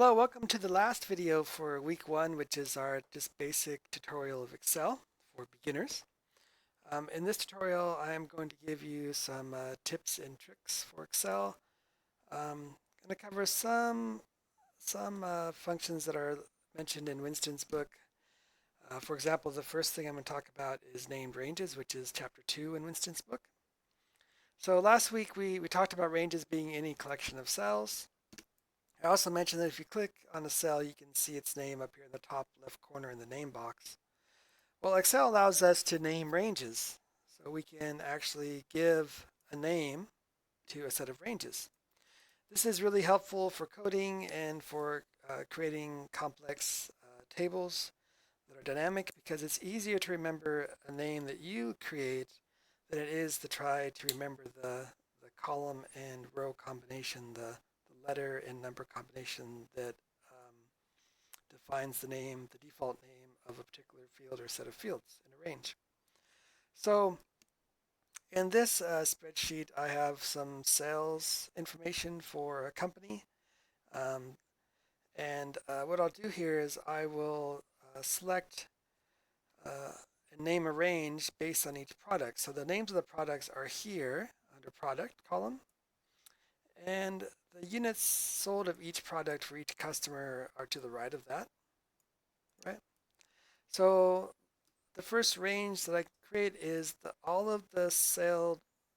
Hello, welcome to the last video for week one, which is our just basic tutorial of Excel for beginners. In this tutorial, I am going to give you some tips and tricks for Excel. I'm going to cover some functions that are mentioned in Winston's book. For example, the first thing I'm going to talk about is named ranges, which is chapter 2 in Winston's book. So last week we talked about ranges being any collection of cells. I also mentioned that if you click on a cell, you can see its name up here in the top left corner in the name box. Well, Excel allows us to name ranges, so we can actually give a name to a set of ranges. This is really helpful for coding and for creating complex tables that are dynamic because it's easier to remember a name that you create than it is to try to remember the column and row combination, the letter and number combination that defines the name, the default name of a particular field or set of fields in a range. So in this spreadsheet, I have some sales information for a company. And what I'll do here is I will select and name a range based on each product. So the names of the products are here under product column. And the units sold of each product for each customer are to the right of that, right? So the first range that I create is all of the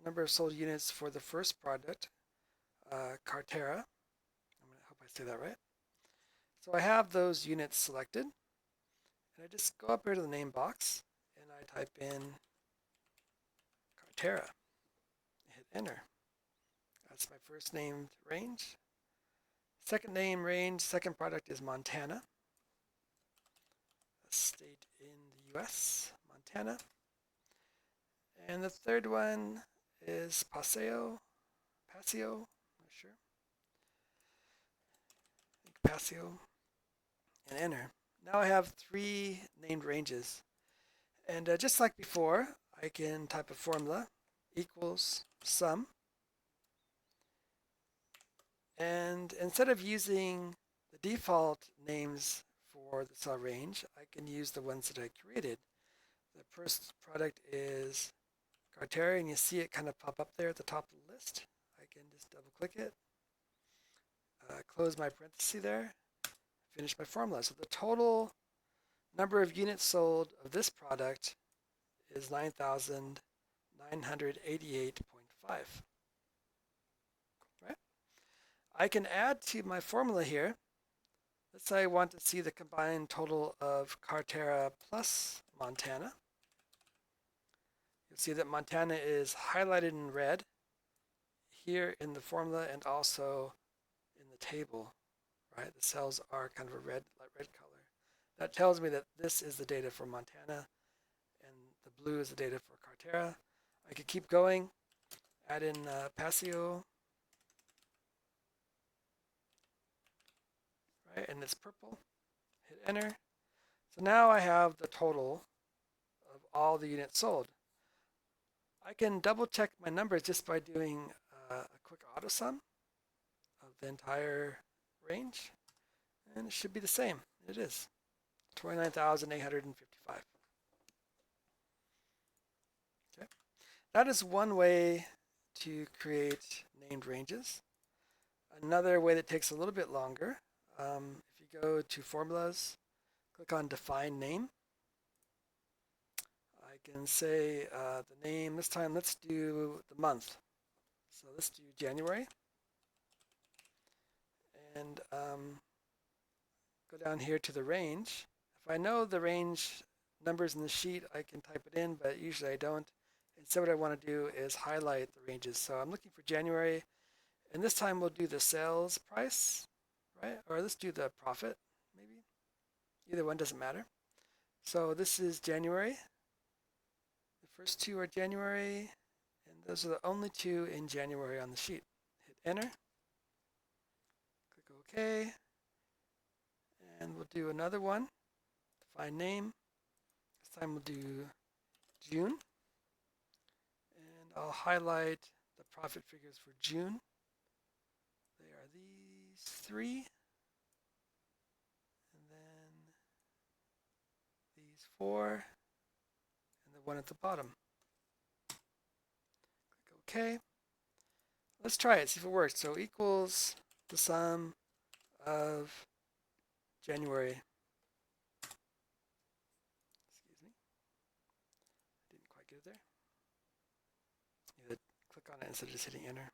number of sold units for the first product, Cartera. I hope I say that right. So I have those units selected, and I just go up here to the name box, and I type in Cartera, hit enter. That's my first named range. Second name range, second product is Montana, a state in the US, Montana. And the third one is Paseo, not sure. I think Paseo, and enter. Now I have three named ranges. And just like before, I can type a formula, equals sum. And instead of using the default names for the cell range, I can use the ones that I created. The first product is Cartera, and you see it kind of pop up there at the top of the list. I can just double click it, close my parenthesis there, finish my formula. So the total number of units sold of this product is 9,988.5. Right? I can add to my formula here. Let's say I want to see the combined total of Cartera plus Montana. You'll see that Montana is highlighted in red here in the formula and also in the table, right? The cells are kind of a light red color. That tells me that this is the data for Montana and the blue is the data for Cartera. I could keep going, add in Paseo, right? And it's purple, hit enter. So now I have the total of all the units sold. I can double check my numbers just by doing a quick auto sum of the entire range, and it should be the same. It is 29,855. Okay, that is one way to create named ranges. Another way that takes a little bit longer, if you go to formulas, click on define name. I can say the name, this time let's do the month. So let's do January. And go down here to the range. If I know the range numbers in the sheet, I can type it in, but usually I don't. Instead, what I want to do is highlight the ranges. So I'm looking for January, and this time we'll do the sales price, right? Or let's do the profit, maybe. Either one doesn't matter. So this is January. The first two are January, and those are the only two in January on the sheet. Hit enter. Click OK. And we'll do another one. Define name. This time we'll do June. And I'll highlight the profit figures for June. They are these three. 4, and the 1 at the bottom. Click OK. Let's try it, see if it works. So equals the sum of January. Excuse me. Didn't quite get it there. You had to click on it instead of just hitting enter.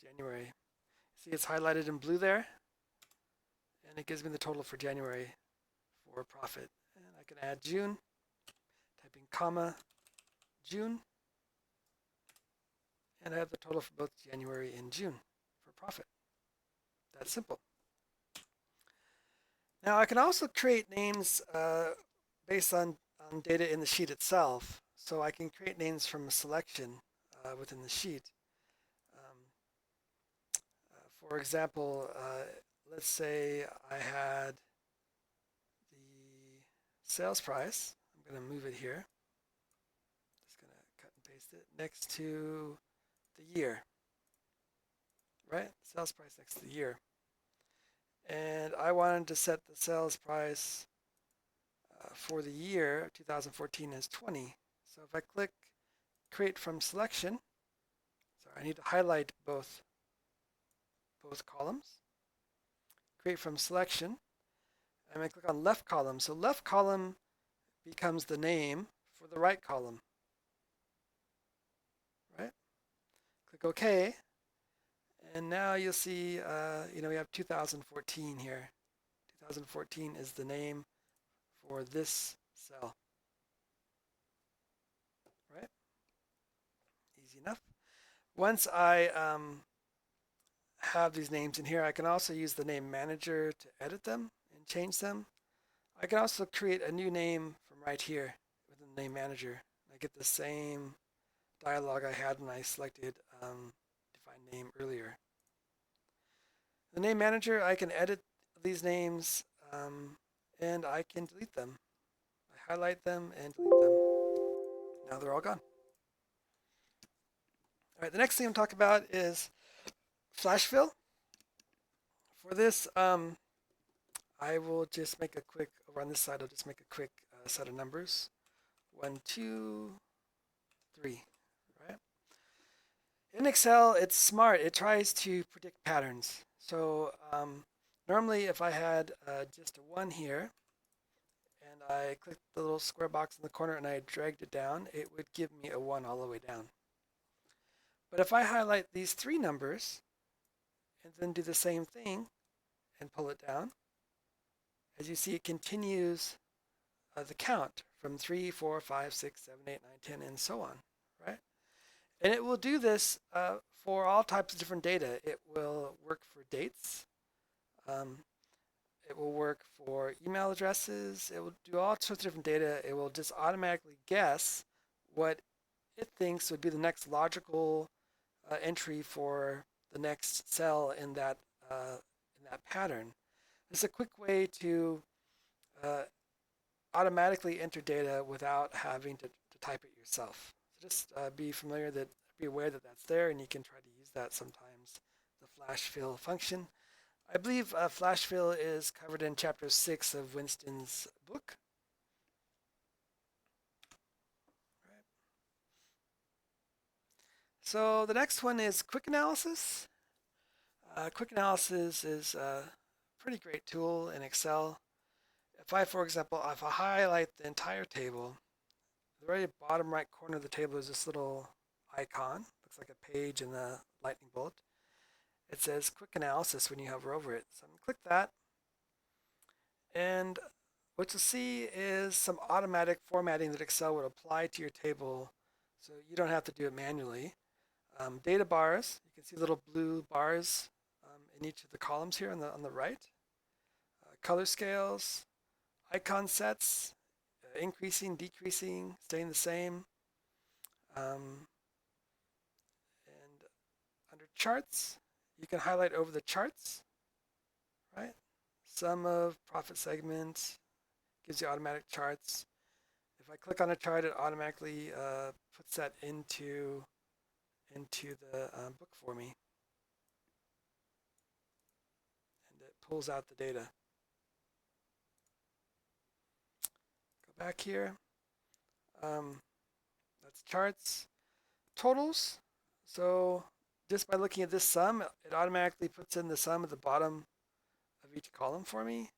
January. See, it's highlighted in blue there. And it gives me the total for January for profit. And I can add June, typing comma, June. And I have the total for both January and June for profit. That's simple. Now I can also create names based on data in the sheet itself. So I can create names from a selection within the sheet. For example, let's say I had the sales price. I'm going to move it here. Just going to cut and paste it next to the year. Right? Sales price next to the year. And I wanted to set the sales price for the year 2014 as 20. So if I click create from selection, so I need to highlight both columns. Create from selection. I'm going to click on left column. So left column becomes the name for the right column. Right? Click OK. And now you'll see, we have 2014 here. 2014 is the name for this cell. Right? Easy enough. Once I have these names in here, I can also use the name manager to edit them and change them. I can also create a new name from right here within the name manager. I get the same dialog I had when I selected define name earlier. The name manager, I can edit these names and I can delete them. I highlight them and delete them. Now they're all gone. All right, the next thing I'm talking about is flash fill. For this, I will just make a quick, over on this side, I'll just make a quick set of numbers. 1, 2, 3, right? In Excel, it's smart. It tries to predict patterns. So normally if I had just a 1 here, and I clicked the little square box in the corner and I dragged it down, it would give me a 1 all the way down. But if I highlight these 3 numbers, and then do the same thing, and pull it down, as you see, it continues the count from 3, 4, 5, 6, 7, 8, 9, 10, and so on, right? And it will do this for all types of different data. It will work for dates. It will work for email addresses. It will do all sorts of different data. It will just automatically guess what it thinks would be the next logical entry for the next cell in that pattern. It's a quick way to automatically enter data without having to type it yourself. So just be aware that that's there, and you can try to use that sometimes. The flash fill function. I believe flash fill is covered in chapter 6 of Winston's book. Right. So the next one is quick analysis. Quick analysis is a pretty great tool in Excel. If I, for example, if I highlight the entire table, the very bottom right corner of the table is this little icon. Looks like a page in the lightning bolt. It says quick analysis when you hover over it. So I'm going to click that. And what you'll see is some automatic formatting that Excel would apply to your table so you don't have to do it manually. Data bars, you can see little blue bars in each of the columns here on the right. Color scales, icon sets, increasing, decreasing, staying the same. And under charts, you can highlight over the charts, right? Sum of profit segment gives you automatic charts. If I click on a chart, it automatically puts that into the book for me. And it pulls out the data. back here. That's charts. Totals. So just by looking at this sum, it automatically puts in the sum at the bottom of each column for me,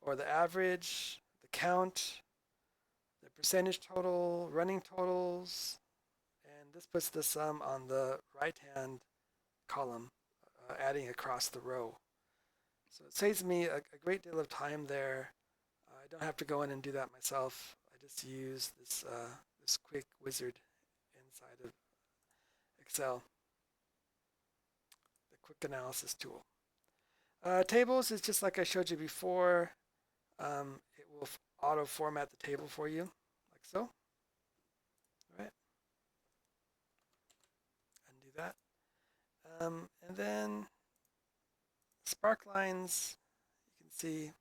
or the average, the count, the percentage total, running totals, and this puts the sum on the right-hand column, adding across the row. So it saves me a great deal of time there. I don't have to go in and do that myself. I just use this quick wizard inside of Excel, the quick analysis tool. Tables is just like I showed you before. It will auto format the table for you, like so. All right. Undo that. And then sparklines, you can see,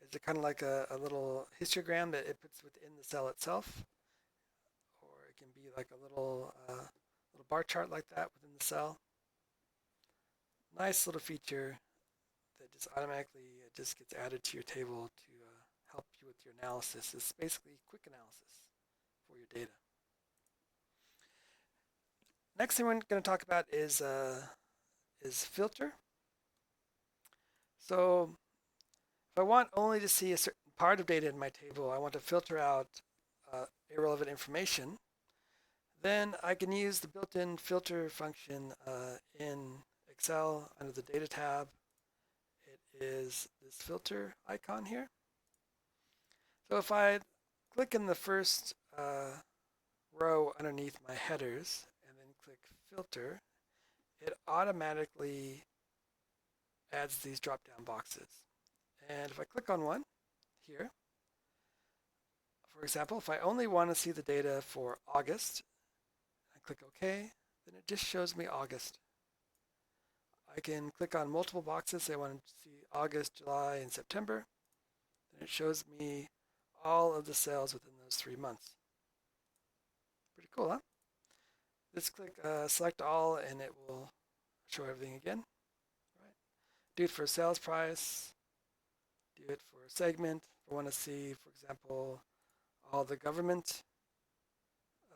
is kind of like a little histogram that it puts within the cell itself, or it can be like a little bar chart like that within the cell. Nice little feature that just automatically just gets added to your table to help you with your analysis. It's basically quick analysis for your data. Next thing we're going to talk about is filter. So if I want only to see a certain part of data in my table, I want to filter out irrelevant information, then I can use the built-in filter function in Excel under the Data tab. It is this filter icon here. So if I click in the first row underneath my headers and then click filter, it automatically adds these drop-down boxes. And if I click on one here, for example, if I only want to see the data for August, I click OK, then it just shows me August. I can click on multiple boxes. Say I want to see August, July, and September. Then it shows me all of the sales within those 3 months. Pretty cool, huh? Let's click select all, and it will show everything again. Right. Do it for sales price. Do it for a segment. If I want to see, for example, all the government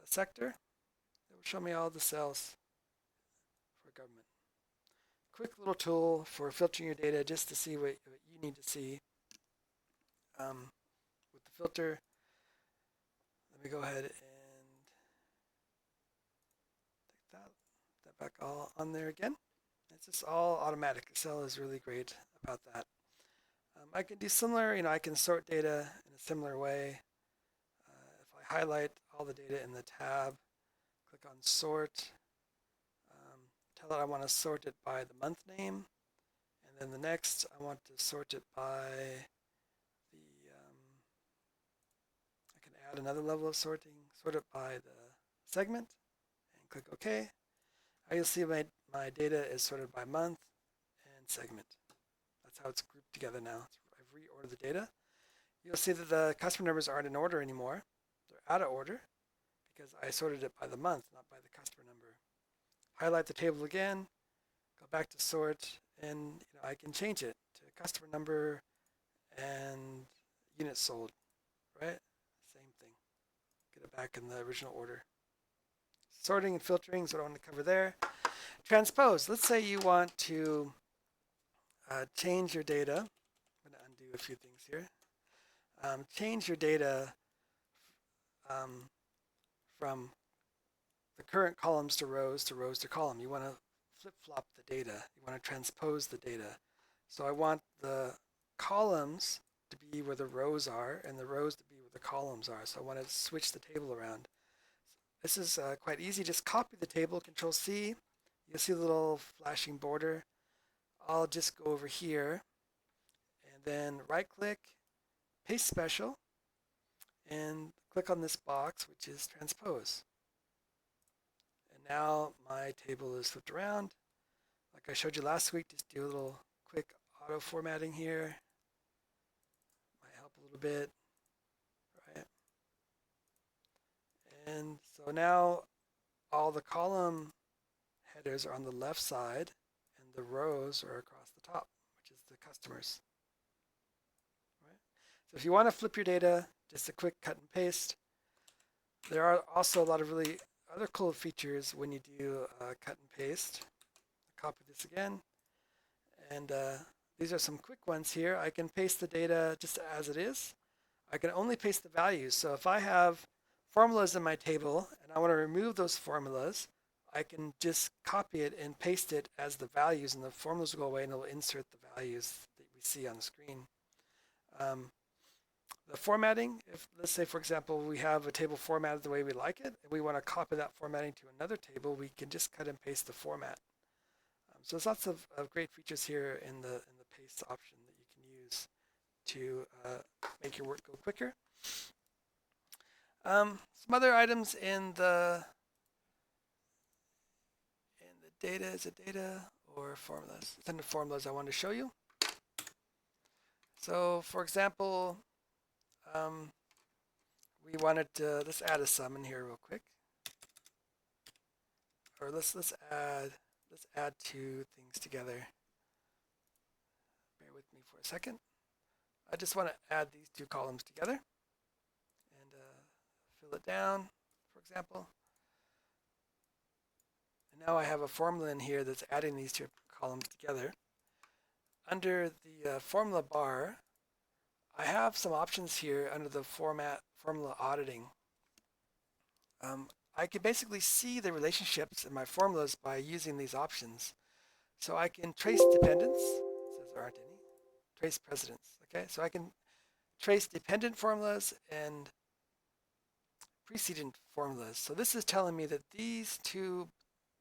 sector, it will show me all the sales for government. Quick little tool for filtering your data just to see what you need to see. With the filter, let me go ahead and take that back all on there again. It's just all automatic. Excel is really great about that. I can do similar, I can sort data in a similar way. If I highlight all the data in the tab, click on sort, tell it I want to sort it by the month name, and then the next I want to sort it by the, I can add another level of sorting, sort it by the segment, and click OK. Now you'll see my data is sorted by month and segment. That's how it's grouped together now. I've reordered the data. You'll see that the customer numbers aren't in order anymore. They're out of order because I sorted it by the month, not by the customer number. Highlight the table again, go back to sort, and I can change it to customer number and units sold, right? Same thing. Get it back in the original order. Sorting and filtering is what I want to cover there. Transpose. Let's say you want to change your data. I'm going to undo a few things here. Change your data from the current columns to rows to column. You want to flip-flop the data. You want to transpose the data. So I want the columns to be where the rows are and the rows to be where the columns are. So I want to switch the table around. This is quite easy. Just copy the table, Control-C. You'll see the little flashing border. I'll just go over here and then right-click, paste special, and click on this box, which is transpose. And now my table is flipped around. Like I showed you last week, just do a little quick auto formatting here. Might help a little bit, right? And so now all the column headers are on the left side and the rows are across the top, which is the customers. Right? So if you want to flip your data, just a quick cut and paste. There are also a lot of really other cool features when you do cut and paste. Copy this again, and these are some quick ones here. I can paste the data just as it is. I can only paste the values. So if I have formulas in my table and I want to remove those formulas, I can just copy it and paste it as the values, and the formulas will go away and it will insert the values that we see on the screen. The formatting, if let's say, for example, we have a table formatted the way we like it, and we want to copy that formatting to another table, we can just cut and paste the format. So there's lots of great features here in the paste option that you can use to make your work go quicker. Some other items in the data, is it data or formulas? It's under formulas I want to show you. So for example, we wanted to, let's add a sum in here real quick. Or let's add two things together. Bear with me for a second. I just want to add these two columns together and fill it down, for example. And now I have a formula in here that's adding these two columns together. Under the formula bar, I have some options here under the formula auditing. I can basically see the relationships in my formulas by using these options. So I can trace dependents, it says there aren't any, trace precedents, okay? So I can trace dependent formulas and precedent formulas. So this is telling me that these two,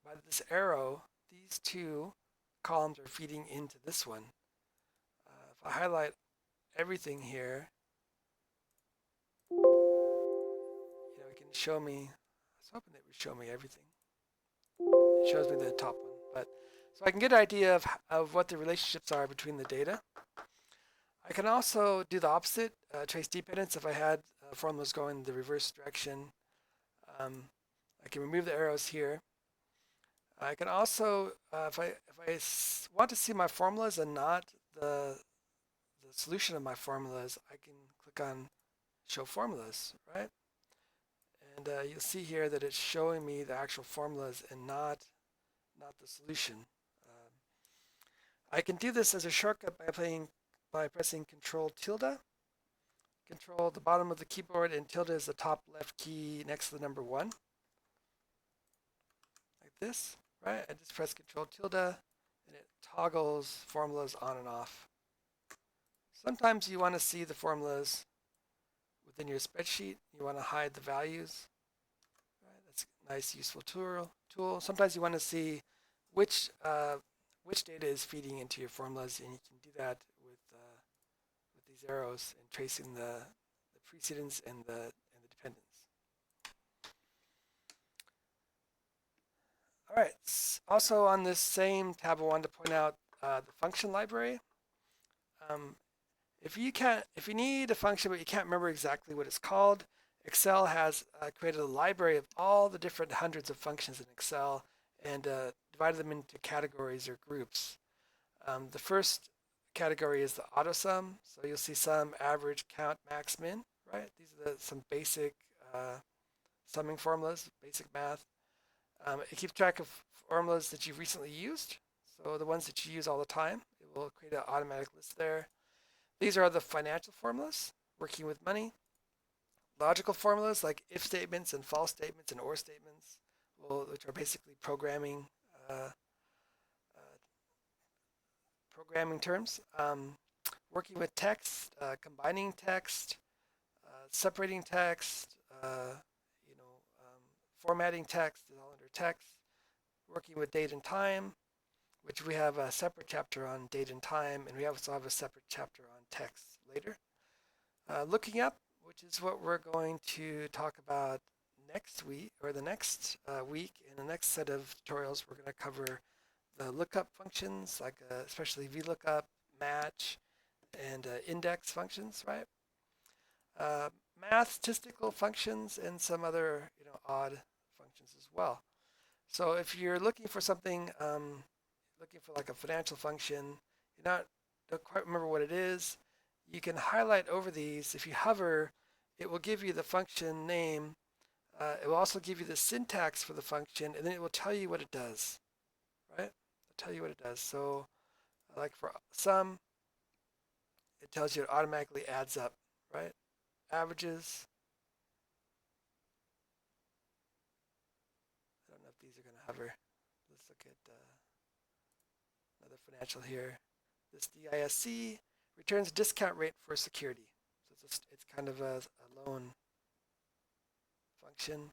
by this arrow, these two columns are feeding into this one. If I highlight everything here, it can show me, I was hoping it would show me everything. It shows me the top one, but so I can get an idea of what the relationships are between the data. I can also do the opposite, trace dependence. If I had formulas going the reverse direction, I can remove the arrows here. I can also, if I want to see my formulas and not the solution of my formulas, I can click on show formulas, right? And you'll see here that it's showing me the actual formulas and not the solution. I can do this as a shortcut by pressing Control tilde. Control the bottom of the keyboard, and tilde is the top left key next to the number 1. Like this, right? I just press Control tilde and it toggles formulas on and off. Sometimes you want to see the formulas within your spreadsheet. You want to hide the values. Right? That's a nice, useful tool. Sometimes you want to see which data is feeding into your formulas, and you can do that with these arrows and tracing the precedence and the dependence. All right. Also on this same tab, I wanted to point out the function library. If you need a function but you can't remember exactly what it's called, Excel has created a library of all the different hundreds of functions in Excel and divided them into categories or groups. The first category is the auto sum. So you'll see sum, average, count, max, min, right? These are some basic summing formulas, basic math. It keeps track of formulas that you've recently used. So the ones that you use all the time, it will create an automatic list there. These are the financial formulas, working with money. Logical formulas like if statements and false statements and or statements, which are basically programming terms. Working with text, combining text, separating text, formatting text is all under text. Working with date and time, which we have a separate chapter on date and time, and we also have a separate chapter on text later. Looking up, which is what we're going to talk about next week, or the next week. In the next set of tutorials, we're going to cover the lookup functions, like especially VLOOKUP, match, and index functions, right? Math, statistical functions, and some other odd functions as well. So if you're looking for something, looking for like a financial function, don't quite remember what it is, you can highlight over these. If you hover, it will give you the function name. It will also give you the syntax for the function, and then it will tell you what it does, right? It'll tell you what it does. So like for sum, it tells you it automatically adds up, right? Averages. I don't know if these are going to hover. Let's look at another financial here. This DISC returns discount rate for security. So it's kind of a loan function.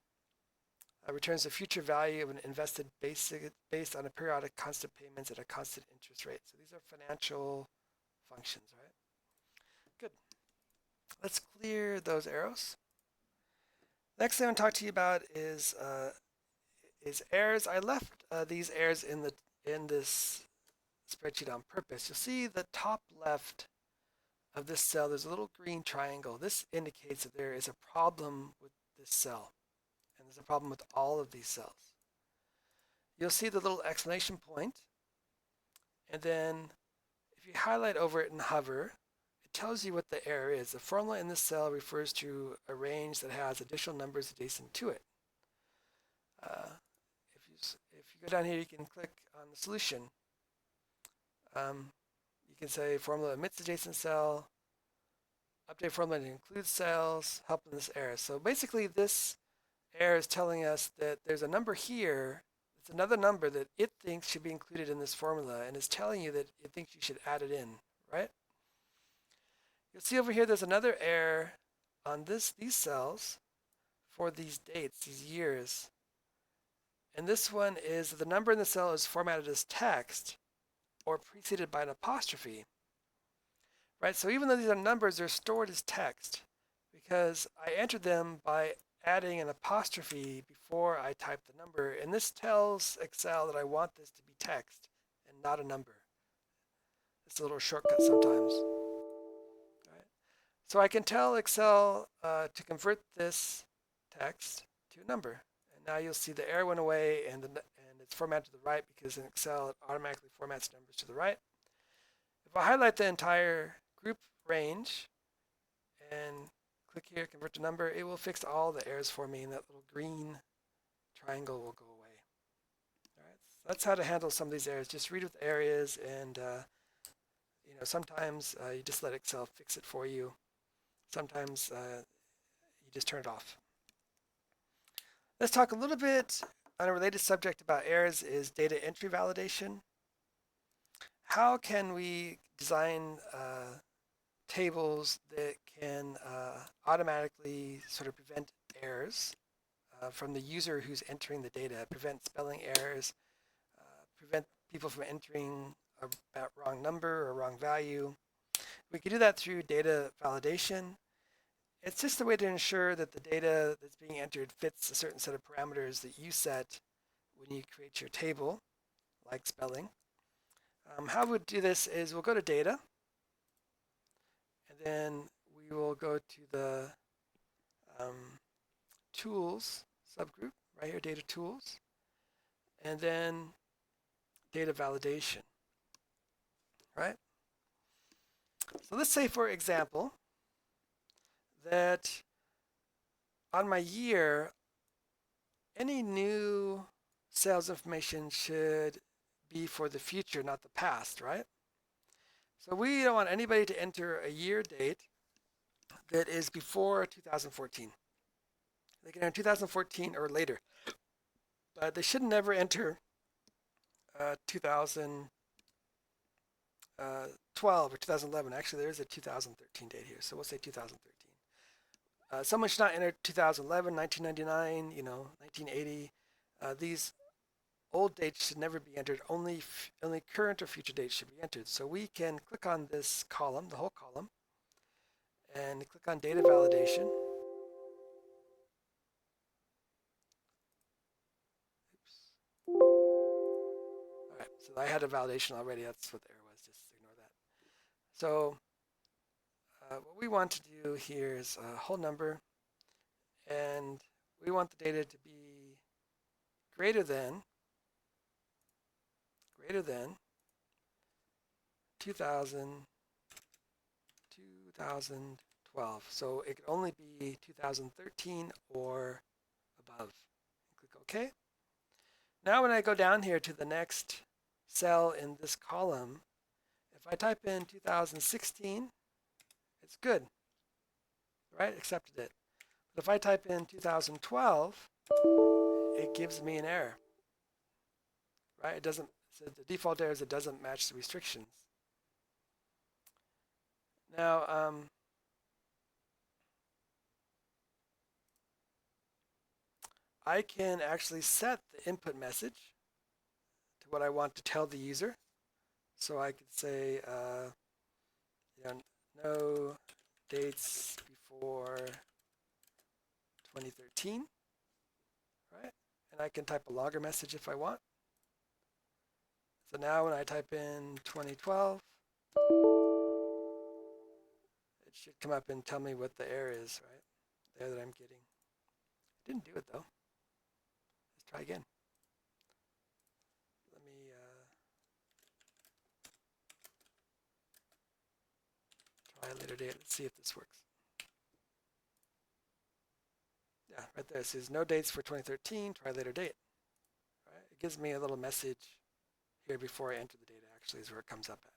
Returns the future value of an invested based on a periodic constant payments at a constant interest rate. So these are financial functions, right? Good. Let's clear those arrows. Next thing I want to talk to you about is errors. I left these errors in this spreadsheet on purpose. You'll see the top left of this cell, there's a little green triangle. This indicates that there is a problem with this cell. And there's a problem with all of these cells. You'll see the little exclamation point. And then if you highlight over it and hover, it tells you what the error is. The formula in this cell refers to a range that has additional numbers adjacent to it. If you go down here, you can click on the solution. You can say formula omits adjacent cell, update formula to include cells, help in this error. So basically this error is telling us that there's a number here. It's another number that it thinks should be included in this formula, and it's telling you that it thinks you should add it in, right? You'll see over here there's another error on these cells for these dates, these years. And this one is that the number in the cell is formatted as text or preceded by an apostrophe, right? So even though these are numbers, they're stored as text because I entered them by adding an apostrophe before I type the number. And this tells Excel that I want this to be text and not a number. It's a little shortcut sometimes. Right? So I can tell Excel to convert this text to a number. And now you'll see the error went away and it's formatted to the right because in Excel it automatically formats numbers to the right. If I highlight the entire group range and click here, convert to number, it will fix all the errors for me and that little green triangle will go away. All right, so that's how to handle some of these errors. Just read what the error is and sometimes you just let Excel fix it for you. Sometimes you just turn it off. Let's talk a little bit on a related subject about errors is data entry validation. How can we design tables that can automatically sort of prevent errors from the user who's entering the data, prevent spelling errors, prevent people from entering a wrong number or wrong value. We can do that through data validation. It's just a way to ensure that the data that's being entered fits a certain set of parameters that you set when you create your table, like spelling. How we do this is we'll go to data, and then we will go to the tools subgroup, right here, data tools, and then data validation, right? So let's say, for example, that on my year, any new sales information should be for the future, not the past, right? So we don't want anybody to enter a year date that is before 2014. They can enter 2014 or later, but they should never enter 2012 or 2011. Actually, there is a 2013 date here, so we'll say 2013. Someone should not enter 2011, 1999, 1980. These old dates should never be entered. Only current or future dates should be entered. So we can click on this column, the whole column, and click on data validation. Oops. All right, so I had a validation already. That's what the error was. Just ignore that. So what we want to do here is a whole number, and we want the data to be greater than 2000, 2012. 12. So it could only be 2013 or above. Click OK. Now when I go down here to the next cell in this column, if I type in 2016, it's good, right? Accepted it. But if I type in 2012, it gives me an error, right? It doesn't. So the default error is it doesn't match the restrictions. Now, I can actually set the input message to what I want to tell the user. So I could say, no dates before 2013, right? And I can type a logger message if I want. So now when I type in 2012, it should come up and tell me what the error is, right? The error that I'm getting. I didn't do it though. Let's try again. Let me try later date. Let's see if this works. Yeah, right there. It says no dates for 2013. Try later date. Right? It gives me a little message here before I enter the data. Actually, is where it comes up at.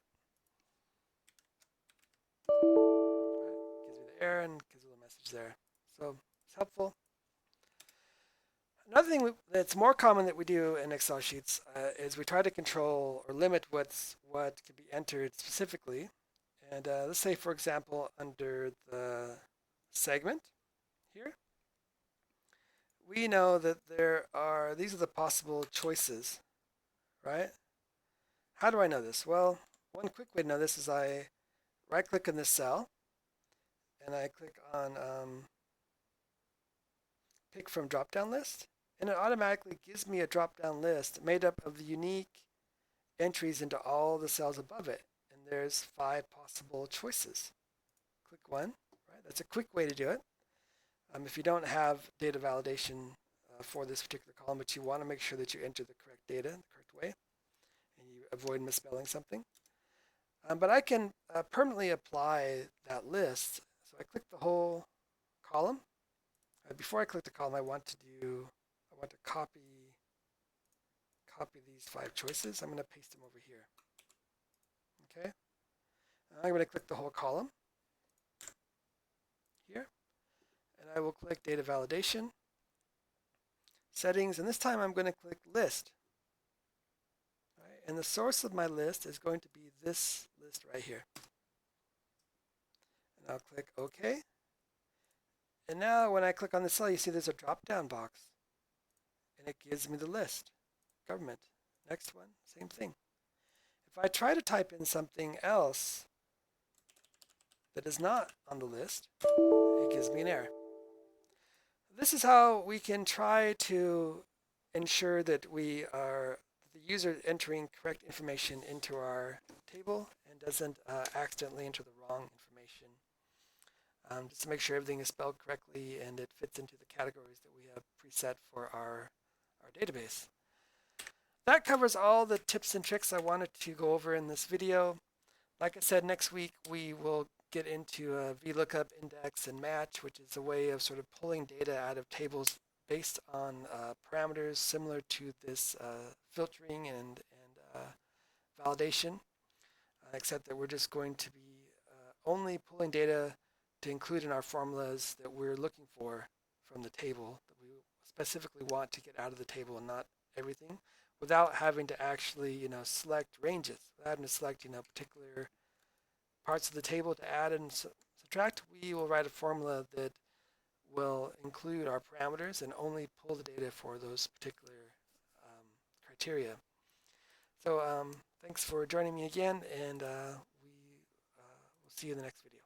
Right? Gives me the error and gives a little message there. So it's helpful. Another thing that's more common that we do in Excel sheets is we try to control or limit what can be entered specifically. And let's say, for example, under the segment here, we know that these are the possible choices, right? How do I know this? Well, one quick way to know this is I right-click on this cell, and I click on Pick from drop-down list, and it automatically gives me a drop-down list made up of the unique entries into all the cells above it. And there's 5 possible choices. Click one, right? That's a quick way to do it. If you don't have data validation for this particular column, but you want to make sure that you enter the correct data the correct way, and you avoid misspelling something. But I can permanently apply that list. So I click the whole column. Before I click the column, I want to copy these 5 choices. I'm going to paste them over here. Okay. I'm going to click the whole column here, and I will click Data Validation, Settings, and this time I'm going to click List. Right? And the source of my list is going to be this list right here. And I'll click OK. And now when I click on the cell, you see there's a drop-down box, and it gives me the list. Government. Next one, same thing. If I try to type in something else that is not on the list, it gives me an error. This is how we can try to ensure that the user is entering correct information into our table and doesn't accidentally enter the wrong information. Just to make sure everything is spelled correctly and it fits into the categories that we have preset for our database. That covers all the tips and tricks I wanted to go over in this video. Like I said, next week we will get into a VLOOKUP, index, and match, which is a way of sort of pulling data out of tables based on parameters similar to this filtering and validation, except that we're just going to be only pulling data to include in our formulas that we're looking for from the table that we specifically want to get out of the table, and not everything, without having to actually select ranges, without having to select particular parts of the table to add and subtract. We will write a formula that will include our parameters and only pull the data for those particular criteria. So thanks for joining me again, and we will see you in the next video.